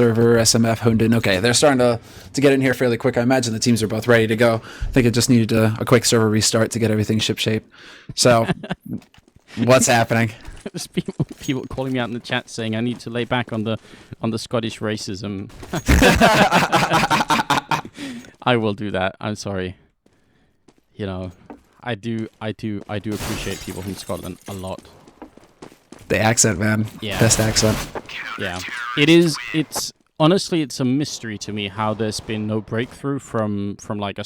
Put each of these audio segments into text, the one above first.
server, SMF, honed in. Okay, they're starting to get in here fairly quick. I imagine the teams are both ready to go. I think it just needed a quick server restart to get everything shipshape. So, what's happening? There's people calling me out in the chat saying I need to lay back on the Scottish racism. I will do that. I'm sorry. You know, I do appreciate people from Scotland a lot. The accent, man. Yeah. Best accent. Yeah. It's honestly, it's a mystery to me how there's been no breakthrough from like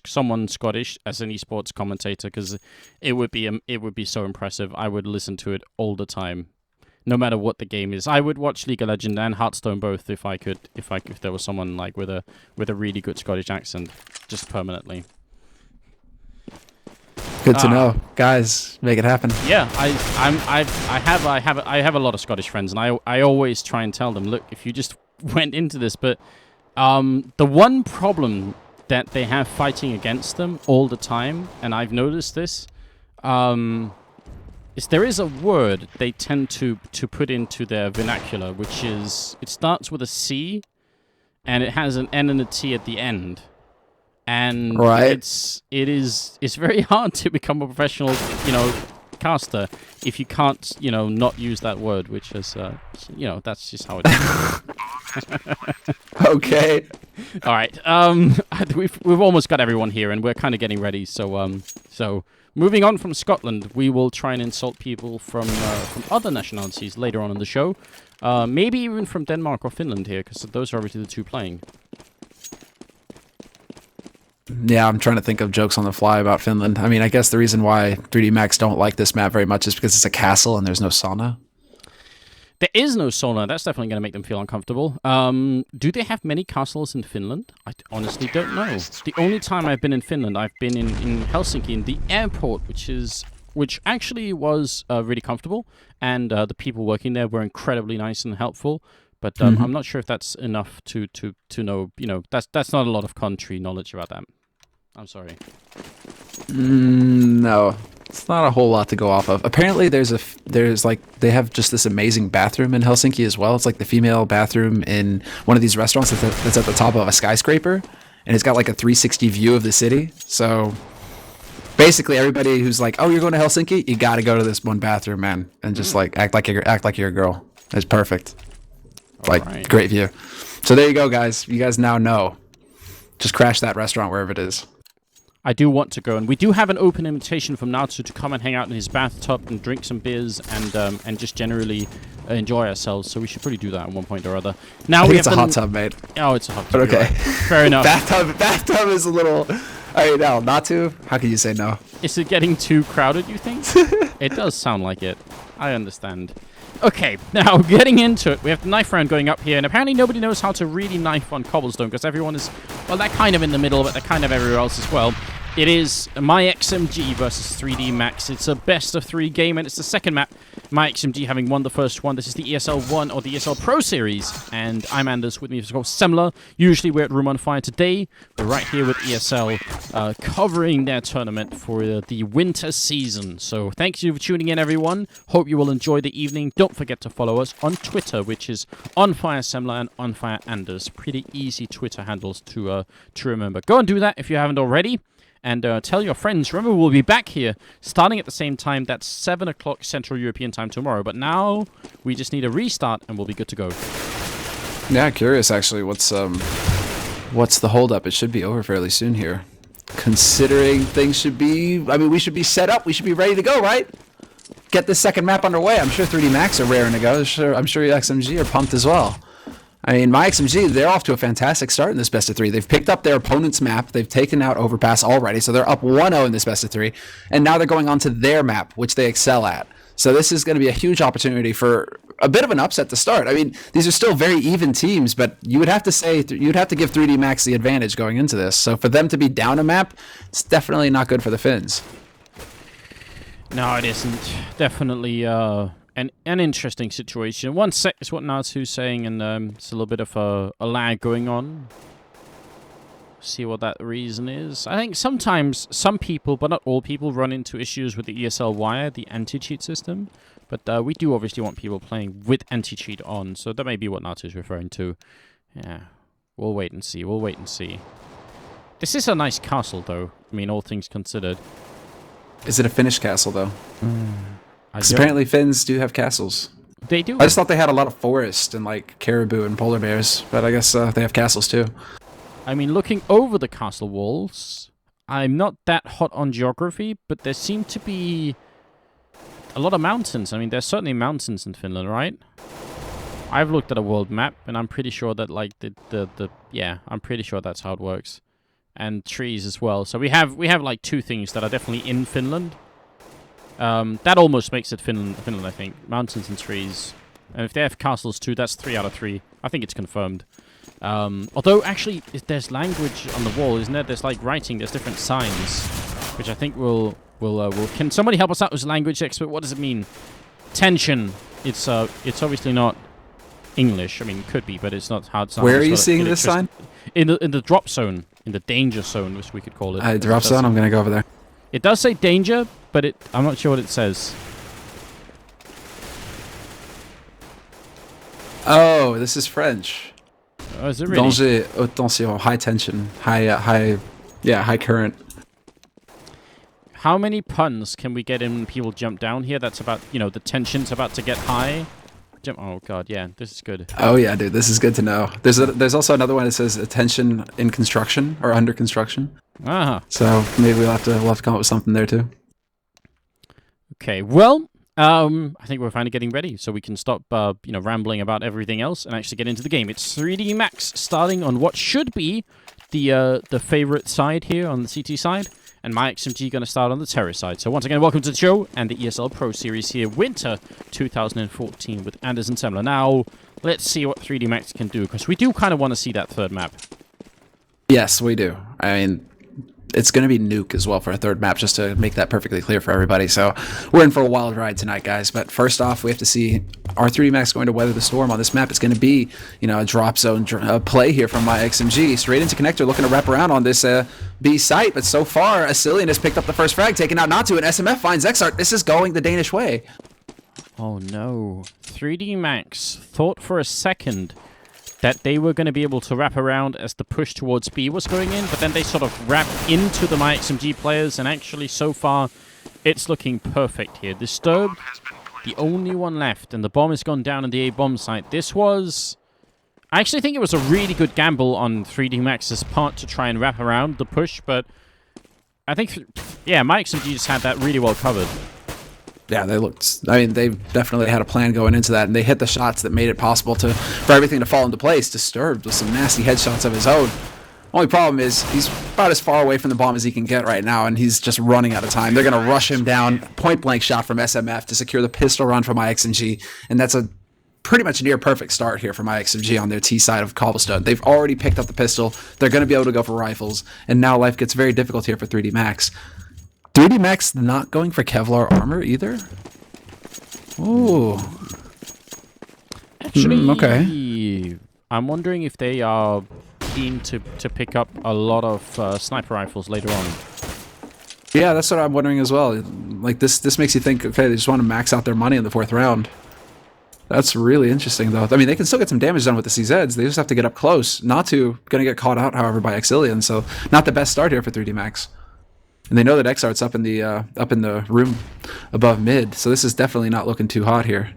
someone Scottish as an esports commentator, because it would be so impressive. I would listen to it all the time, no matter what the game is. I would watch League of Legends and Hearthstone both if there was someone like with a really good Scottish accent, just permanently. Good to know, guys. Make it happen. Yeah, I have a lot of Scottish friends, and I always try and tell them, look, if you just went into this, but the one problem that they have fighting against them all the time, and I've noticed this, is there is a word they tend to put into their vernacular, which is, it starts with a C, and it has an N and a T at the end. And it's very hard to become a professional, caster if you can't, not use that word, which is, that's just how it is. Okay. All right. We've almost got everyone here, and we're kind of getting ready. So moving on from Scotland, we will try and insult people from other nationalities later on in the show. Maybe even from Denmark or Finland here, because those are obviously the two playing. Yeah, I'm trying to think of jokes on the fly about Finland. I mean, I guess the reason why 3D Max don't like this map very much is because it's a castle and there's no sauna. There is no sauna. That's definitely going to make them feel uncomfortable. Do they have many castles in Finland? I honestly don't know. The only time I've been in Finland, I've been in Helsinki, in the airport, which actually was really comfortable, and the people working there were incredibly nice and helpful. But I'm not sure if that's enough to know. That's not a lot of country knowledge about that. I'm sorry. No, it's not a whole lot to go off of. Apparently, they have just this amazing bathroom in Helsinki as well. It's like the female bathroom in one of these restaurants that's at the top of a skyscraper, and it's got like a 360 view of the city. So basically, everybody who's like, "Oh, you're going to Helsinki? You got to go to this one bathroom, man," and just like act like you're a girl. It's perfect. Right. Great view. So there you go, guys. You guys now know. Just crash that restaurant wherever it is. I do want to go, and we do have an open invitation from Natsu to come and hang out in his bathtub and drink some beers and just generally enjoy ourselves. So we should probably do that at one point or other. Now it's a hot tub, mate. Oh, it's a hot tub. But okay, right. Fair enough. Bathtub is a little. All right, now Natsu. How can you say no? Is it getting too crowded? You think? It does sound like it. I understand. Okay, now getting into it, we have the knife round going up here, and apparently nobody knows how to really knife on cobblestone, because everyone is, well, they're kind of in the middle, but they're kind of everywhere else as well. It is myXMG versus 3D Max. It's a best of 3 game, and it's the second map. myXMG having won the first one. This is the ESL 1 or the ESL Pro Series, and I'm Anders. With me is Semler. Usually we're at Room on Fire. Today, we're right here with ESL, covering their tournament for the winter season. So thank you for tuning in, everyone. Hope you will enjoy the evening. Don't forget to follow us on Twitter, which is OnFireSemler and OnFireAnders. Pretty easy Twitter handles to remember. Go and do that if you haven't already. And tell your friends. Remember, we'll be back here starting at the same time. That's 7 o'clock Central European time tomorrow. But now we just need a restart and we'll be good to go. Yeah, curious actually. What's the holdup? It should be over fairly soon here. Considering things should be, I mean, we should be set up. We should be ready to go, right? Get this second map underway. I'm sure 3D Max are raring to go. I'm sure XMG are pumped as well. I mean, myXMG, they're off to a fantastic start in this best of 3. They've picked up their opponent's map. They've taken out Overpass already, so they're up 1-0 in this best of 3. And now they're going on to their map, which they excel at. So this is going to be a huge opportunity for a bit of an upset to start. I mean, these are still very even teams, but you would have to give 3D Max the advantage going into this. So for them to be down a map, it's definitely not good for the Finns. No, it isn't. Definitely an interesting situation. 1 sec is what Natsu's saying, and it's a little bit of a lag going on. See what that reason is. I think sometimes some people, but not all people, run into issues with the ESL wire, the anti-cheat system. But we do obviously want people playing with anti-cheat on, so that may be what Nato is referring to. Yeah, we'll wait and see. We'll wait and see. This is a nice castle, though. I mean, all things considered. Is it a Finnish castle, though? Because apparently Finns do have castles. They do. I just thought they had a lot of forest and, like, caribou and polar bears, but I guess they have castles, too. I mean, looking over the castle walls, I'm not that hot on geography, but there seem to be a lot of mountains. I mean, there's certainly mountains in Finland, right? I've looked at a world map, and I'm pretty sure that, like, yeah, I'm pretty sure that's how it works. And trees as well. So we have like two things that are definitely in Finland. That almost makes it Finland, I think. Mountains and trees. And if they have castles too, that's 3 out of 3. I think it's confirmed. Although, actually, there's language on the wall, isn't there? There's, like, writing. There's different signs, which I think will... Can somebody help us out as a language expert? What does it mean? Tension. It's obviously not English. I mean, it could be, but it's not hard. Where are you seeing this sign? In the drop zone. In the danger zone, which we could call it. Drop zone? I'm going to go over there. It does say danger, but I'm not sure what it says. Oh, this is French. Oh, is it really? Danger, haute tension, high tension, high current. How many puns can we get in when people jump down here? That's about, the tension's about to get high. Oh, God, yeah, this is good. Oh, yeah, dude, this is good to know. There's also another one that says attention in construction or under construction. So maybe we'll have to come up with something there, too. Okay, well, I think we're finally getting ready, so we can stop, rambling about everything else and actually get into the game. It's 3D Max starting on what should be the favorite side here on the CT side. And myXMG going to start on the Terror side. So once again, welcome to the show and the ESL Pro Series here, Winter 2014 with Anders and Semler. Now, let's see what 3D Max can do, because we do kind of want to see that third map. Yes, we do. I mean, it's going to be Nuke as well for a third map, just to make that perfectly clear for everybody. So we're in for a wild ride tonight, guys. But first off, we have to see, are 3D Max going to weather the storm on this map? It's going to be, a drop zone play here from myXMG. Straight into connector, looking to wrap around on this B site. But so far, Asilian has picked up the first frag, taking out Natu, and SMF finds Xart. This is going the Danish way. Oh, no. 3D Max thought for a second that they were going to be able to wrap around as the push towards B was going in, but then they sort of wrapped into the myXMG players, and actually, so far, it's looking perfect here. Disturbed, the only one left, and the bomb has gone down on the A bomb site. This was... I actually think it was a really good gamble on 3D Max's part to try and wrap around the push, but I think, myXMG just had that really well covered. Yeah, they definitely had a plan going into that, and they hit the shots that made it possible for everything to fall into place. Disturbed with some nasty headshots of his own. Only problem is he's about as far away from the bomb as he can get right now, and he's just running out of time. They're going to rush him down. Point-blank shot from SMF to secure the pistol run from myXMG, and that's a pretty much near perfect start here for myXMG on their T side of Cobblestone. They've already picked up the pistol. They're going to be able to go for rifles, and now life gets very difficult here for 3D Max. 3D Max not going for Kevlar armor either? Ooh. Actually, okay. I'm wondering if they are keen to pick up a lot of sniper rifles later on. Yeah, that's what I'm wondering as well. Like, this makes you think, okay, they just want to max out their money in the 4th round. That's really interesting, though. I mean, they can still get some damage done with the CZs. They just have to get up close. Natu going to get caught out, however, by Exilian, so not the best start here for 3D Max. And they know that Xart's up in the room above mid, so this is definitely not looking too hot here.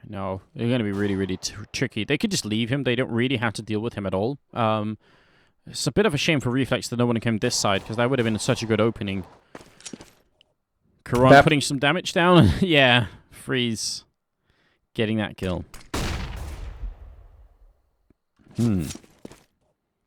No, they're going to be really, really tricky. They could just leave him. They don't really have to deal with him at all. It's a bit of a shame for Reflex that no one came this side, because that would have been such a good opening. Karan putting some damage down. Yeah, Freeze getting that kill.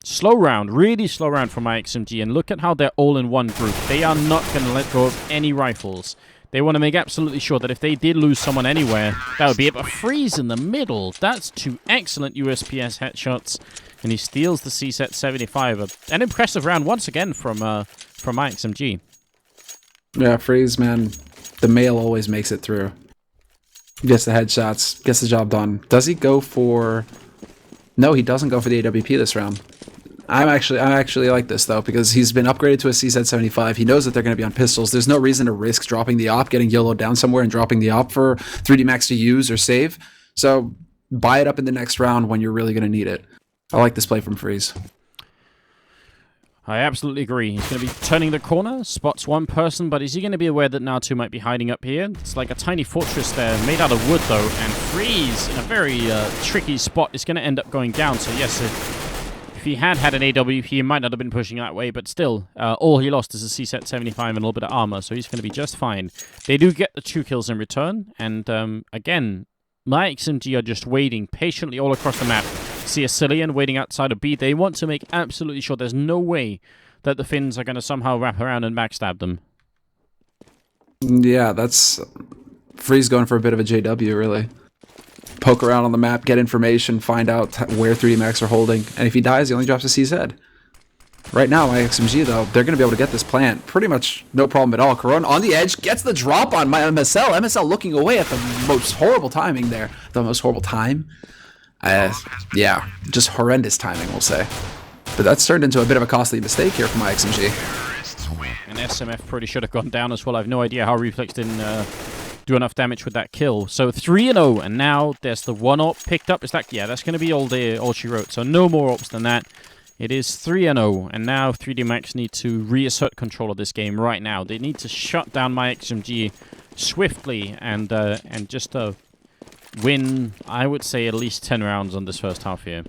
Slow round, really slow round from myXMG, and look at how they're all in one group. They are not going to let go of any rifles. They want to make absolutely sure that if they did lose someone anywhere, that would be it. But Freeze in the middle, that's 2 excellent USPS headshots, and he steals the C-set 75. An impressive round once again from myXMG. Yeah, Freeze, man, the male always makes it through. Gets the headshots, gets the job done. Does he go for... No, he doesn't go for the AWP this round. I actually like this though, because he's been upgraded to a CZ75. He knows that they're going to be on pistols. There's no reason to risk dropping the op, getting YOLO down somewhere, and dropping the op for 3D Max to use or save. So buy it up in the next round when you're really going to need it. I like this play from Freeze. I absolutely agree. He's going to be turning the corner, spots one person, but is he going to be aware that Natu might be hiding up here? It's like a tiny fortress there, made out of wood though, and Freeze, in a very tricky spot, is going to end up going down. So yes, if he had an AW, he might not have been pushing that way, but still, all he lost is a C-set 75 and a little bit of armor, so he's going to be just fine. They do get the 2 kills in return, and again, myXMG are just waiting patiently all across the map. See a Cillian waiting outside of B. They want to make absolutely sure there's no way that the Finns are going to somehow wrap around and backstab them. Yeah, that's... Freeze going for a bit of a JW, really. Poke around on the map, get information, find out where 3D Max are holding, and if he dies, he only drops a CZ. Right now, myXMG, though, they're going to be able to get this plant pretty much no problem at all. Corona on the edge, gets the drop on my MSL. MSL looking away at the most horrible timing there. The most horrible time. Yeah, just horrendous timing, we'll say. But that's turned into a bit of a costly mistake here for myXMG. And SMF pretty should have gone down as well. I have no idea how Reflex didn't do enough damage with that kill. So 3-0, and now there's the 1 AWP picked up. Is that, yeah, that's going to be all she wrote. So no more AWPs than that. It is 3-0, and now 3D Max need to reassert control of this game right now. They need to shut down myXMG swiftly and just win, I would say, at least 10 rounds on this first half here.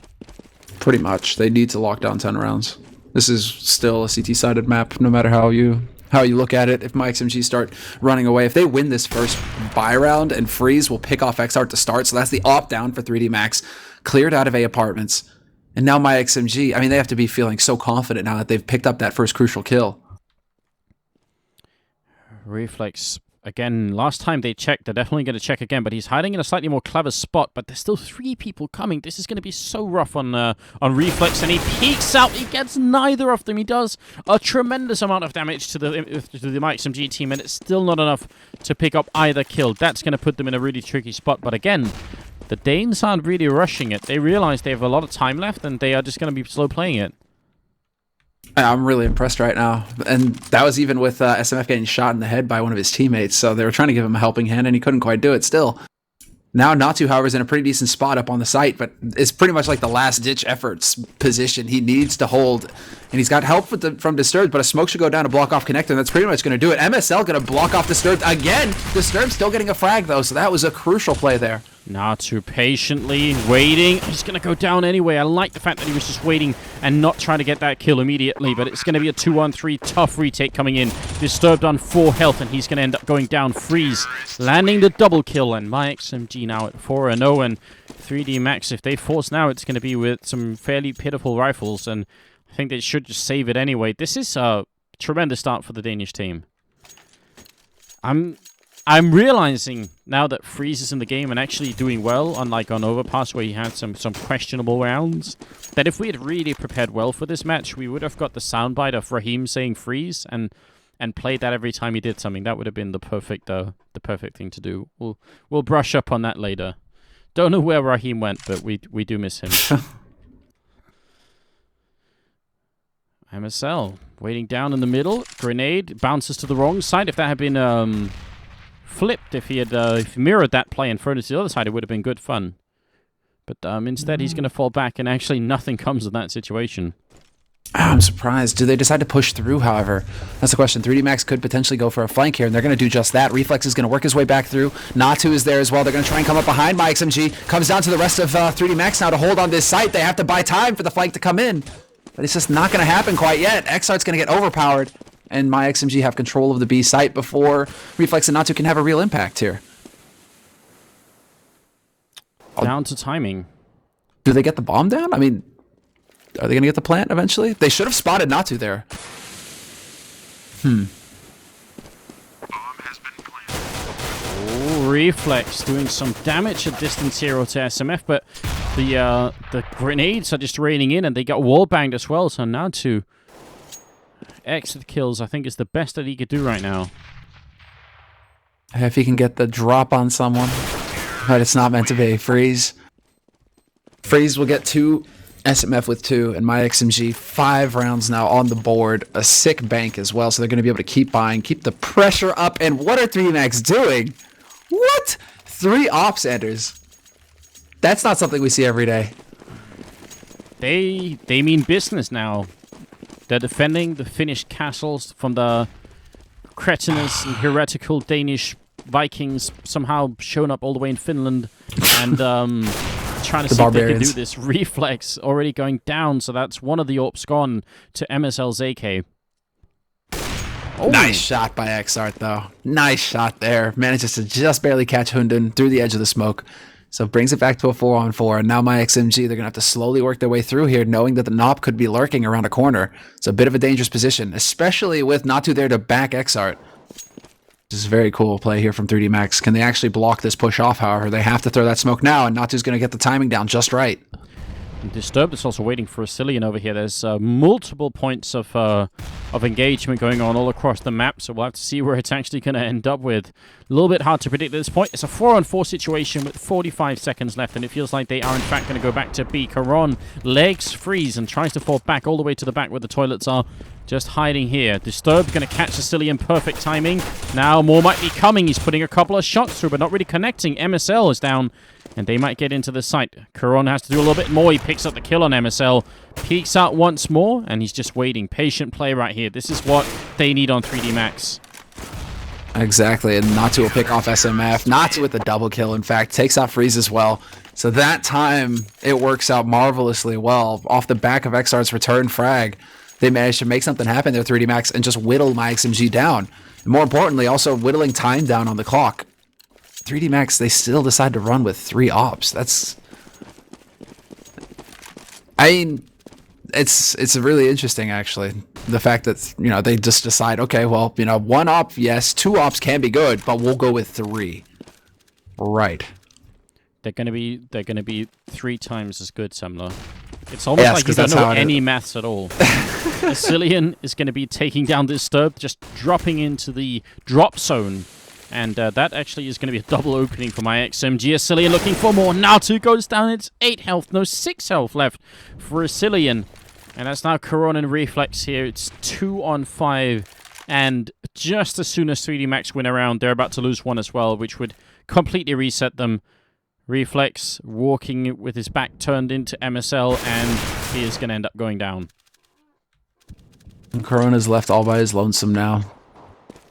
Pretty much. They need to lock down 10 rounds. This is still a CT-sided map, no matter how you look at it. If myXMG start running away, if they win this first buy round, and Freeze will pick off XR to start, so that's the op down for 3D Max, cleared out of A apartments. And now myXMG, I mean, they have to be feeling so confident now that they've picked up that first crucial kill. Reflex, again, last time they checked, they're definitely going to check again, but he's hiding in a slightly more clever spot, but there's still 3 people coming. This is going to be so rough on Reflex, and he peeks out. He gets neither of them. He does a tremendous amount of damage to the myXMG team, and it's still not enough to pick up either kill. That's going to put them in a really tricky spot, but again, the Danes aren't really rushing it. They realize they have a lot of time left, and they are just going to be slow playing it. I'm really impressed right now. And that was even with SMF getting shot in the head by one of his teammates, so they were trying to give him a helping hand, and he couldn't quite do it still. Now Natu, however, is in a pretty decent spot up on the site, but it's pretty much like the last-ditch efforts position he needs to hold. And he's got help from Disturbed, but a smoke should go down to block off Connector, and that's pretty much going to do it. MSL going to block off Disturbed again. Disturbed still getting a frag, though, so that was a crucial play there. Natu patiently waiting. He's going to go down anyway. I like the fact that he was just waiting and not trying to get that kill immediately, but it's going to be a 2-1-3 tough retake coming in. Disturbed on 4 health, and he's going to end up going down. Freeze landing the double kill, and myXMG now at 4-0, and 3D Max, if they force now, it's going to be with some fairly pitiful rifles, and I think they should just save it anyway. This is a tremendous start for the Danish team. I'm realizing now that Freeze is in the game and actually doing well, unlike on Overpass where he had some questionable rounds, that if we had really prepared well for this match, we would have got the soundbite of Raheem saying Freeze and played that every time he did something. That would have been the perfect thing to do. We'll brush up on that later. Don't know where Raheem went, but we do miss him. MSL waiting down in the middle. Grenade bounces to the wrong side. If that had been flipped, if he had mirrored that play and thrown it to the other side, it would have been good fun. But instead, he's going to fall back, and actually nothing comes of that situation. I'm surprised. Do they decide to push through, however? That's the question. 3D Max could potentially go for a flank here, and they're going to do just that. Reflex is going to work his way back through. Natu is there as well. They're going to try and come up behind myXMG. Comes down to the rest of 3D Max now to hold on this site. They have to buy time for the flank to come in. But it's just not going to happen quite yet. XR's going to get overpowered, and myXMG have control of the B site before Reflex and Natu can have a real impact here. Down to timing. Do they get the bomb down? I mean, are they going to get the plant eventually? They should have spotted Natu there. Oh, Reflex doing some damage at distance hero to SMF, but the grenades are just raining in, and they got wall banged as well. So Natu exit kills, I think, is the best that he could do right now. If he can get the drop on someone, but it's not meant to be. Freeze will get 2 SMF with 2 and myXMG 5 rounds now on the board. A sick bank as well, so they're going to be able to keep buying, keep the pressure up. And what are 3D Max doing? What? 3 ops enders. That's not something we see every day. They mean business now. They're defending the Finnish castles from the cretinous and heretical Danish Vikings somehow shown up all the way in Finland and trying to see if they can do this. Reflex already going down, so that's one of the AWPs gone to MSL's AK. Oh. Nice shot by Xart, though. Nice shot there. Manages to just barely catch Hunden through the edge of the smoke. So brings it back to a 4-on-4. And now myXMG, they're going to have to slowly work their way through here, knowing that the Nop could be lurking around a corner. It's a bit of a dangerous position, especially with Natu there to back Xart. This is a very cool play here from 3D Max. Can they actually block this push off, however? They have to throw that smoke now, and Natu's going to get the timing down just right. Disturbed is also waiting for a Cillian over here. There's multiple points of engagement going on all across the map, so we'll have to see where it's actually going to end up with. A little bit hard to predict at this point. It's a 4-on-4 situation with 45 seconds left, and it feels like they are in fact going to go back to B. Caron legs freeze and tries to fall back all the way to the back where the toilets are, just hiding here. Disturbed going to catch the Cillian, perfect timing. Now more might be coming. He's putting a couple of shots through, but not really connecting. MSL is down, and they might get into the site. Caron has to do a little bit more. He picks up the kill on MSL, peeks out once more, and he's just waiting. Patient play right here. This is what they need on 3D Max. Exactly, and Natu will pick off SMF. Natu with the double kill, in fact, takes out Freeze as well. So that time, it works out marvelously well. Off the back of Xart's return frag, they managed to make something happen there, 3D Max, and just whittle myXMG down. And more importantly, also whittling time down on the clock. 3D Max, they still decide to run with 3 ops. That's... I mean, it's really interesting, actually. The fact that, you know, they just decide, okay, well, you know, 1 op, yes, 2 ops can be good, but we'll go with 3. Right. They're gonna be 3 times as good, Semler. It's almost like you don't know any maths at all. Cillian is going to be taking down Disturbed, just dropping into the drop zone. And that actually is going to be a double opening for myXMG. Cillian looking for more. Natu goes down. It's 8 health. No, 6 health left for Cillian. And that's now Caron and Reflex here. It's 2-on-5. And just as soon as 3D Max win around, they're about to lose 1 as well, which would completely reset them. Reflex walking with his back turned into MSL, and he is going to end up going down. And Corona's left all by his lonesome now.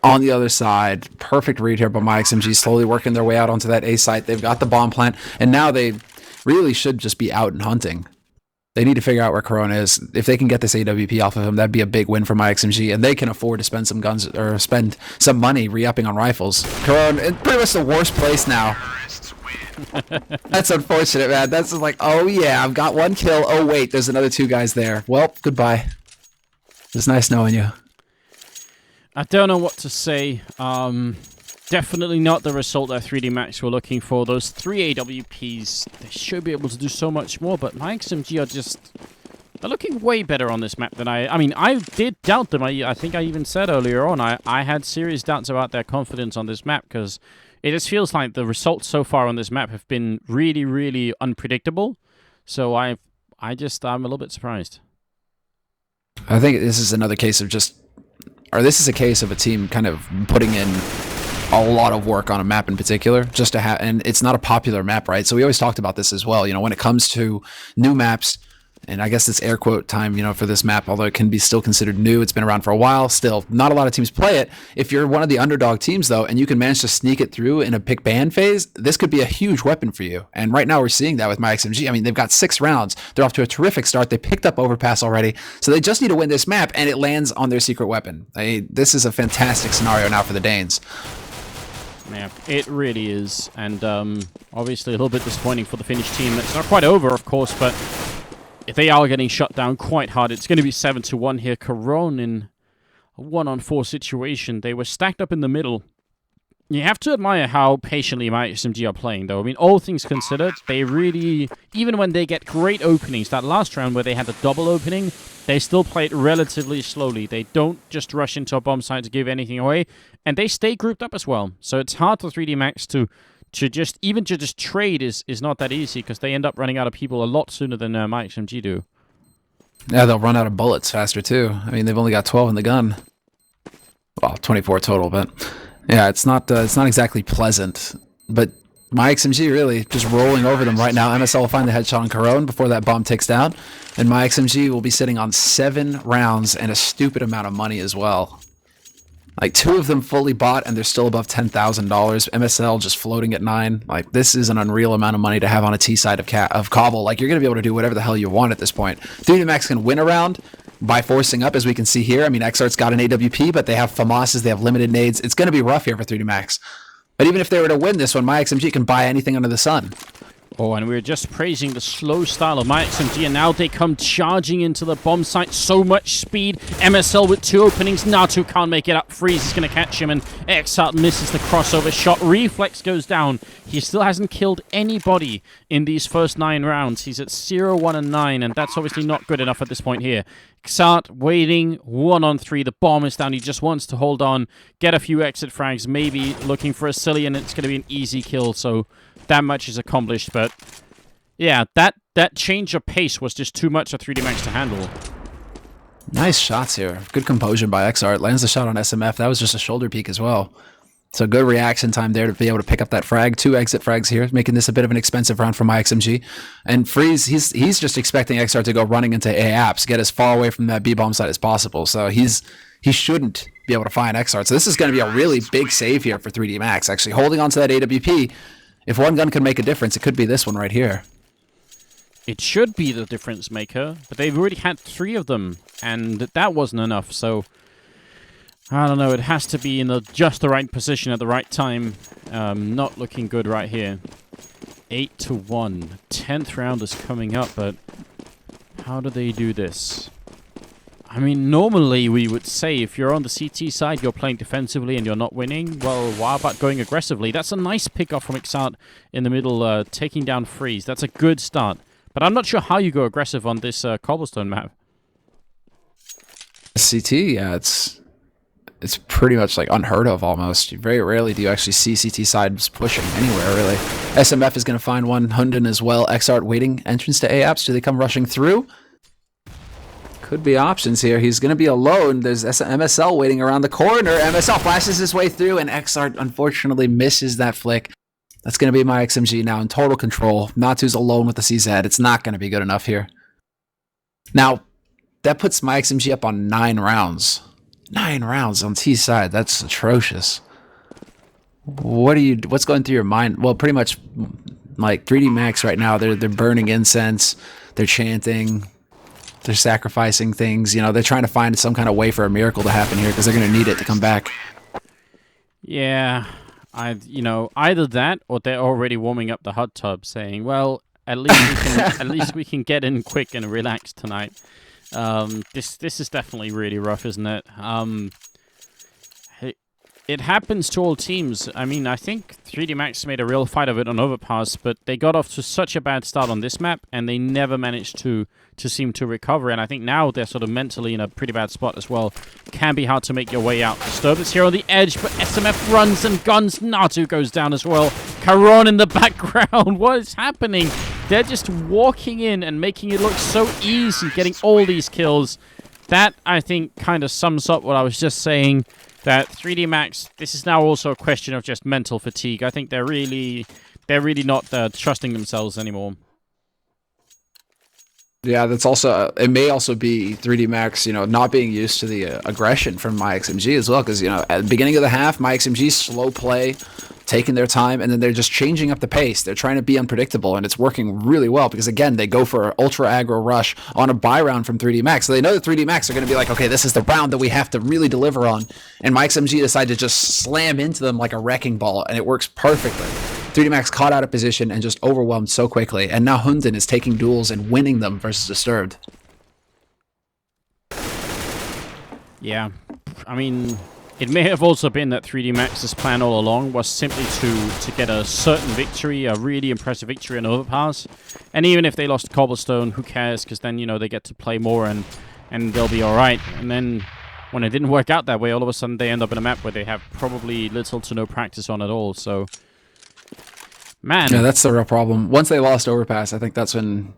On the other side, perfect read here by myXMG, slowly working their way out onto that A site. They've got the bomb plant, and now they really should just be out and hunting. They need to figure out where Corona is. If they can get this AWP off of him, that'd be a big win for myXMG, and they can afford to spend some guns or spend some money re-upping on rifles. Corona in pretty much the worst place now. That's unfortunate, man. That's just like, oh yeah, I've got 1 kill. Oh wait, there's another 2 guys there. Well, goodbye. It's nice knowing you. I don't know what to say. Definitely not the result that 3D Max were looking for. Those 3 AWPs, they should be able to do so much more, but myXMG are just... They're looking way better on this map than I mean, I did doubt them. I think I even said earlier on, I had serious doubts about their confidence on this map, because it just feels like the results so far on this map have been really, really unpredictable. So I'm a little bit surprised. I think this is another case of just... Or this is a case of a team kind of putting in a lot of work on a map in particular, just to have, and it's not a popular map, right? So we always talked about this as well. You know, when it comes to new maps, and I guess it's air quote time, you know, for this map, although it can be still considered new. It's been around for a while. Still, not a lot of teams play it. If you're one of the underdog teams, though, and you can manage to sneak it through in a pick ban phase, this could be a huge weapon for you. And right now we're seeing that with myXMG. I mean, they've got 6 rounds. They're off to a terrific start. They picked up Overpass already. So they just need to win this map, and it lands on their secret weapon. This is a fantastic scenario now for the Danes. Yeah, it really is. And obviously a little bit disappointing for the Finnish team. It's not quite over, of course, but if they are getting shut down quite hard, it's going to be 7-1 here. Caron in a 1-on-4 situation. They were stacked up in the middle. You have to admire how patiently myXMG are playing, though. I mean, all things considered, they really, even when they get great openings, that last round where they had the double opening, they still play it relatively slowly. They don't just rush into a bomb site to give anything away, and they stay grouped up as well. So it's hard for 3D Max to to just trade is not that easy because they end up running out of people a lot sooner than myXMG do. Yeah, they'll run out of bullets faster too. I mean, they've only got 12 in the gun. Well, 24 total, but yeah, it's not exactly pleasant. But myXMG really just rolling over them right now. MSL will find the headshot on Corone before that bomb ticks down, and myXMG will be sitting on 7 rounds and a stupid amount of money as well. Like 2 of them fully bought, and they're still above $10,000. MSL just floating at 9. Like, this is an unreal amount of money to have on a T side of Cobble. Like, you're gonna be able to do whatever the hell you want at this point. 3D can win a round by forcing up, as we can see here. I mean, XArt's got an AWP, but they have FAMASs, they have limited nades. It's gonna be rough here for 3D. But even if they were to win this one, myXMG can buy anything under the sun. Oh, and we were just praising the slow style of myXMG, and now they come charging into the bomb site. So much speed. MSL with 2 openings. Natu can't make it up. Freeze is going to catch him, and XArt misses the crossover shot. Reflex goes down. He still hasn't killed anybody in these first 9 rounds. He's at 0, 1, and 9, and that's obviously not good enough at this point here. XArt waiting 1-on-3. The bomb is down. He just wants to hold on, get a few exit frags, maybe looking for a silly, and it's going to be an easy kill, so that much is accomplished. But yeah, that change of pace was just too much for 3D to handle. Nice shots here. Good composure by XArt. Lands the shot on SMF. That was just a shoulder peek as well. So good reaction time there to be able to pick up that frag. 2 exit frags here, making this a bit of an expensive round for myXMG. And Freeze, he's just expecting XArt to go running into A apps, get as far away from that B-bomb site as possible. So he shouldn't be able to find XArt. So this is going to be a really big save here for 3D actually holding on to that AWP. If one gun can make a difference, it could be this one right here. It should be the difference maker, but they've already had 3 of them, and that wasn't enough, so I don't know, it has to be in just the right position at the right time. Not looking good right here. 8-1. 10th round is coming up, but how do they do this? I mean, normally we would say if you're on the CT side, you're playing defensively and you're not winning. Well, why about going aggressively? That's a nice pick-off from XArt in the middle, taking down Freeze. That's a good start. But I'm not sure how you go aggressive on this cobblestone map. CT, yeah, it's pretty much like unheard of almost. Very rarely do you actually see CT sides pushing anywhere, really. SMF is going to find one. Hunden as well. XArt waiting entrance to A-apps. Do they come rushing through? Could be options here. He's going to be alone. There's MSL waiting around the corner. MSL flashes his way through, and XArt unfortunately misses that flick. That's going to be myXMG now in total control. Natu's alone with the CZ. It's not going to be good enough here. Now, that puts myXMG up on 9 rounds. 9 rounds on T side. That's atrocious. What's going through your mind? Well, pretty much like 3D Max right now, they're burning incense, they're chanting, they're sacrificing things. You know, they're trying to find some kind of way for a miracle to happen here because they're going to need it to come back. Yeah, either that or they're already warming up the hot tub, saying, "Well, at least we can get in quick and relax tonight." This is definitely really rough, isn't it? It happens to all teams. I mean, I think 3D Max made a real fight of it on Overpass, but they got off to such a bad start on this map, and they never managed to seem to recover. And I think now they're sort of mentally in a pretty bad spot as well. Can be hard to make your way out. Disturbance here on the edge, but SMF runs and guns. Natu goes down as well. Caron in the background. What is happening? They're just walking in and making it look so easy, getting all these kills. That, I think, kind of sums up what I was just saying. That 3D Max, this is now also a question of just mental fatigue. I think they're really not trusting themselves anymore. Yeah, that's also, it may also be 3D Max, not being used to the aggression from myXMG as well, because, at the beginning of the half, myXMG slow play, taking their time, and then they're just changing up the pace. They're trying to be unpredictable, and it's working really well because, again, they go for an ultra aggro rush on a buy round from 3D Max. So they know that 3D Max are going to be like, okay, this is the round that we have to really deliver on. And myXMG decided to just slam into them like a wrecking ball, and it works perfectly. 3D Max caught out of position and just overwhelmed so quickly, and now Hunden is taking duels and winning them versus Disturbed. Yeah, I mean, it may have also been that 3D Max's plan all along was simply to get a certain victory, a really impressive victory in Overpass. And even if they lost Cobblestone, who cares? Because then, they get to play more and they'll be alright. And then when it didn't work out that way, all of a sudden they end up in a map where they have probably little to no practice on at all. So Man. Yeah, that's the real problem. Once they lost overpass, I think that's when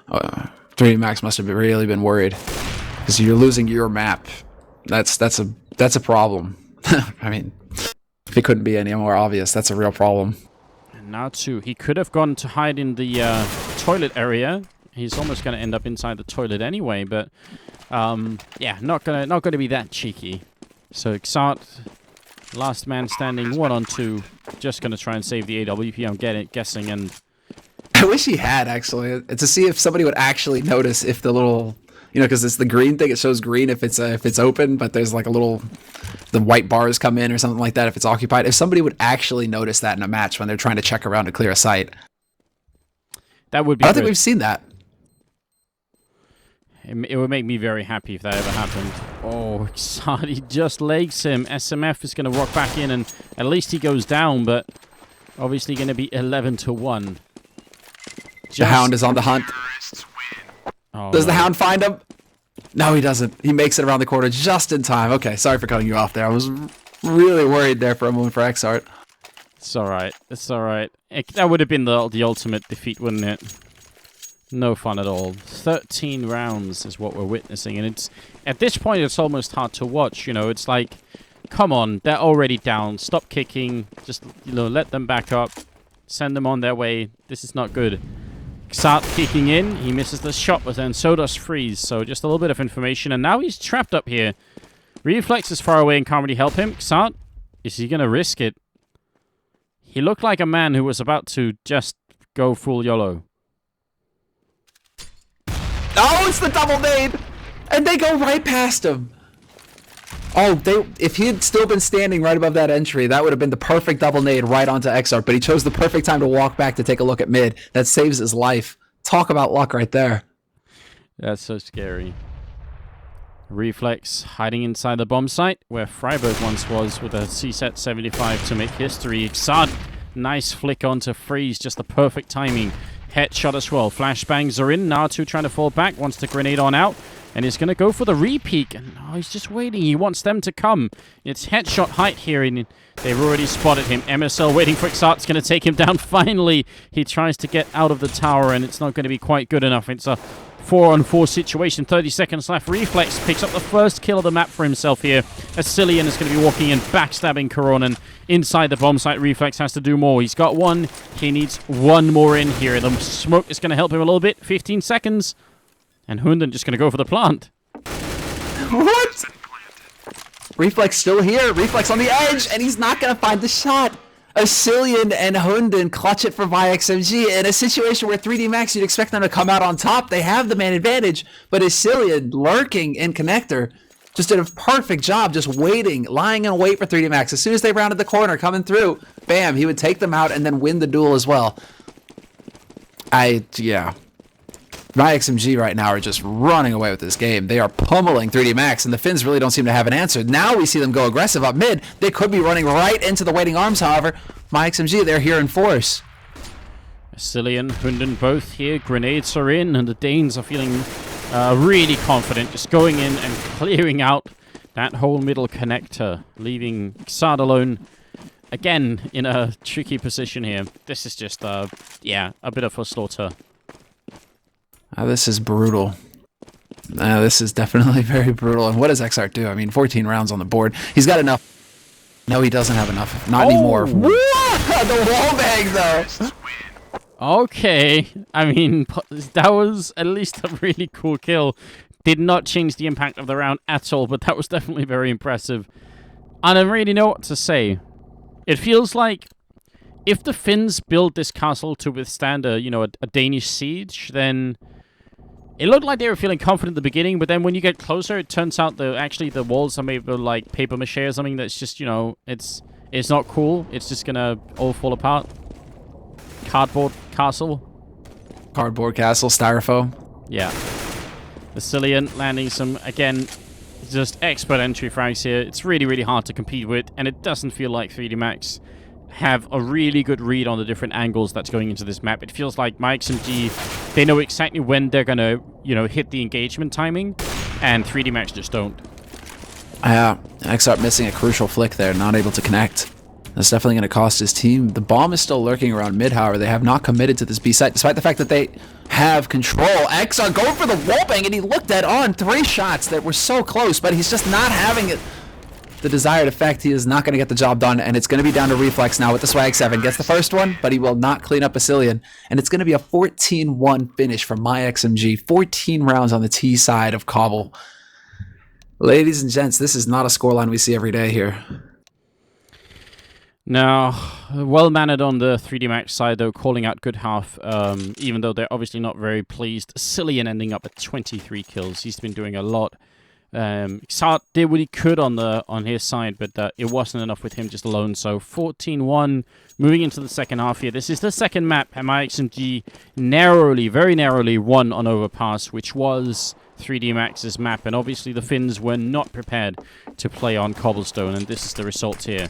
3D Max must have really been worried, because you're losing your map. That's a problem. I mean, if it couldn't be any more obvious, that's a real problem. And now too, he could have gone to hide in the toilet area. He's almost going to end up inside the toilet anyway, but yeah, not gonna be that cheeky. So Xart, last man standing, 1-on-2, just gonna try and save the AWP. I'm guessing, and I wish he had, actually, to see if somebody would actually notice if the little, because it's the green thing. It shows green if it's open, but there's like the white bars come in or something like that if it's occupied. If somebody would actually notice that in a match when they're trying to check around to clear a site, that would be. I don't think we've seen that. It would make me very happy if that ever happened. Oh, Xart, he just legs him. SMF is going to rock back in, and at least he goes down, but obviously going to be 11-1. The Hound is on the hunt. Oh, Does the Hound find him? No, he doesn't. He makes it around the corner just in time. Okay, sorry for cutting you off there. I was really worried there for a moment for XArt. It's all right. It's all right. That would have been the ultimate defeat, wouldn't it? No fun at all. 13 rounds is what we're witnessing, and it's at this point it's almost hard to watch. It's like, come on, they're already down. Stop kicking. Just let them back up. Send them on their way. This is not good. Xart kicking in. He misses the shot, but then so does Freeze. So just a little bit of information, and now he's trapped up here. Reflex is far away and can't really help him. Xart, is he gonna risk it? He looked like a man who was about to just go full YOLO. Oh, it's the double nade! And they go right past him. Oh, if he had still been standing right above that entry, that would have been the perfect double nade right onto XArt, but he chose the perfect time to walk back to take a look at mid. That saves his life. Talk about luck right there. That's so scary. Reflex hiding inside the bomb site, where Freiburg once was, with a CSET 75 to make history. Xart, nice flick onto Freeze, just the perfect timing. Headshot as well. Flashbangs are in. Natu trying to fall back. Wants to grenade on out. And he's going to go for the re-peek. And he's just waiting. He wants them to come. It's headshot height here. And they've already spotted him. MSL waiting for Xart. It's going to take him down. Finally, he tries to get out of the tower. And it's not going to be quite good enough. It's a 4-on-4 situation. 30 seconds left. Reflex picks up the first kill of the map for himself here. Ascillion is going to be walking in, backstabbing Coronan inside the bomb site. Reflex has to do more. He's got one. He needs one more in here. The smoke is going to help him a little bit. 15 seconds. And Hunden just going to go for the plant. What? Reflex still here. Reflex on the edge, and he's not going to find the shot. Ascillion and Hunden clutch it for myXMG. In a situation where 3D Max, you'd expect them to come out on top. They have the man advantage, but Ascillion, lurking in connector, just did a perfect job just waiting, lying in wait for 3D Max. As soon as they rounded the corner, coming through, bam, he would take them out and then win the duel as well. Yeah. myXMG right now are just running away with this game. They are pummeling 3D Max, and the Finns really don't seem to have an answer. Now we see them go aggressive up mid. They could be running right into the waiting arms, however. myXMG, they're here in force. Ascillion, Hunden both here. Grenades are in, and the Danes are feeling really confident, just going in and clearing out that whole middle connector, leaving Xart alone again in a tricky position here. This is just, yeah, a bit of a slaughter. This is brutal. This is definitely very brutal. And what does XArt do? I mean, 14 rounds on the board. He's got enough. No, he doesn't have enough. Not anymore. The wall bang, though. Okay. I mean, that was at least a really cool kill. Did not change the impact of the round at all, but that was definitely very impressive. I don't really know what to say. It feels like if the Finns build this castle to withstand a Danish siege, then it looked like they were feeling confident at the beginning, but then when you get closer, it turns out actually the walls are made of like paper mache or something that's just, it's not cool. It's just gonna all fall apart. Cardboard castle. Cardboard castle, styrofoam. Yeah. Ascillion landing some, again, just expert entry frags here. It's really, really hard to compete with, and it doesn't feel like 3D Max have a really good read on the different angles that's going into this map. It feels like myXMG, they know exactly when they're gonna, hit the engagement timing, and 3D Max just don't. Yeah, XArt missing a crucial flick there, not able to connect. That's definitely going to cost his team. The bomb is still lurking around mid, however. They have not committed to this B site, despite the fact that they have control. XR going for the wallbang, and he looked dead on. 3 shots that were so close, but he's just not having it. The desired effect. He is not going to get the job done, and it's going to be down to Reflex now with the Swag 7. Gets the first one, but he will not clean up Basilian, and it's going to be a 14-1 finish for myXMG. 14 rounds on the T side of Cobble. Ladies and gents, this is not a scoreline we see every day here. Now, well-mannered on the 3D Max side, though, calling out good half, even though they're obviously not very pleased. Cillian ending up at 23 kills. He's been doing a lot. Xart did what he could on his side, but it wasn't enough with him just alone. So 14-1, moving into the second half here. This is the second map, and myXMG narrowly, very narrowly won on Overpass, which was 3D Max's map, and obviously the Finns were not prepared to play on Cobblestone, and this is the result here.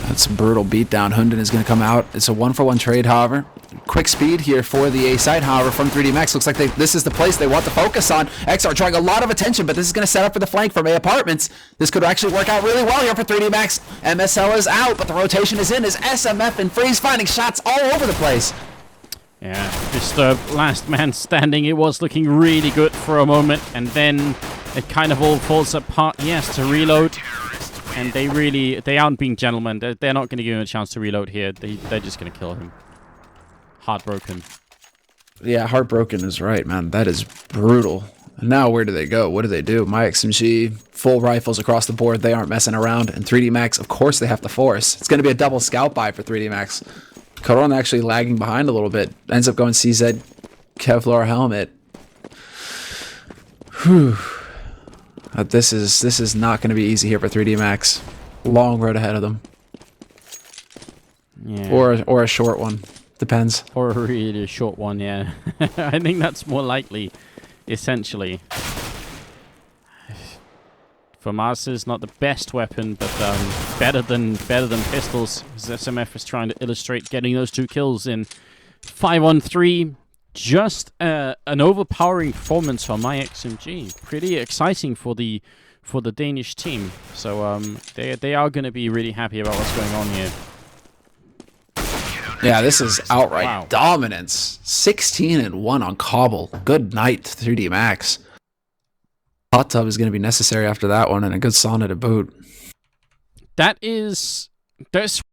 That's a brutal beatdown. Hunden is going to come out. It's a 1-for-1 trade, however. Quick speed here for the A side, however, from 3D Max. Looks like this is the place they want to focus on. XR drawing a lot of attention, but this is going to set up for the flank from A Apartments. This could actually work out really well here for 3D Max. MSL is out, but the rotation is in as SMF and Freeze finding shots all over the place. Yeah, Disturbed, last man standing. It was looking really good for a moment, and then it kind of all falls apart. He has to reload. And they aren't being gentlemen. They're not going to give him a chance to reload here. They're just going to kill him. Heartbroken. Yeah, heartbroken is right, man. That is brutal. And now where do they go? What do they do? myXMG, full rifles across the board. They aren't messing around. And 3D Max, of course, they have to force. It's going to be a double scout buy for 3D Max. Coron actually lagging behind a little bit. Ends up going CZ, Kevlar helmet. Whew. This is not going to be easy here for 3D Max. Long road ahead of them. Yeah. Or a short one. Depends. Or a really short one, yeah. I think that's more likely, essentially. FAMAS is not the best weapon, but better than pistols. As SMF is trying to illustrate getting those 2 kills in 5-on-3. Just an overpowering performance from myXMG. Pretty exciting for the Danish team. So they are going to be really happy about what's going on here. Yeah, this is outright dominance. 16-1 on Cobble. Good night, 3D Max. Hot tub is going to be necessary after that one, and a good sauna to boot. That's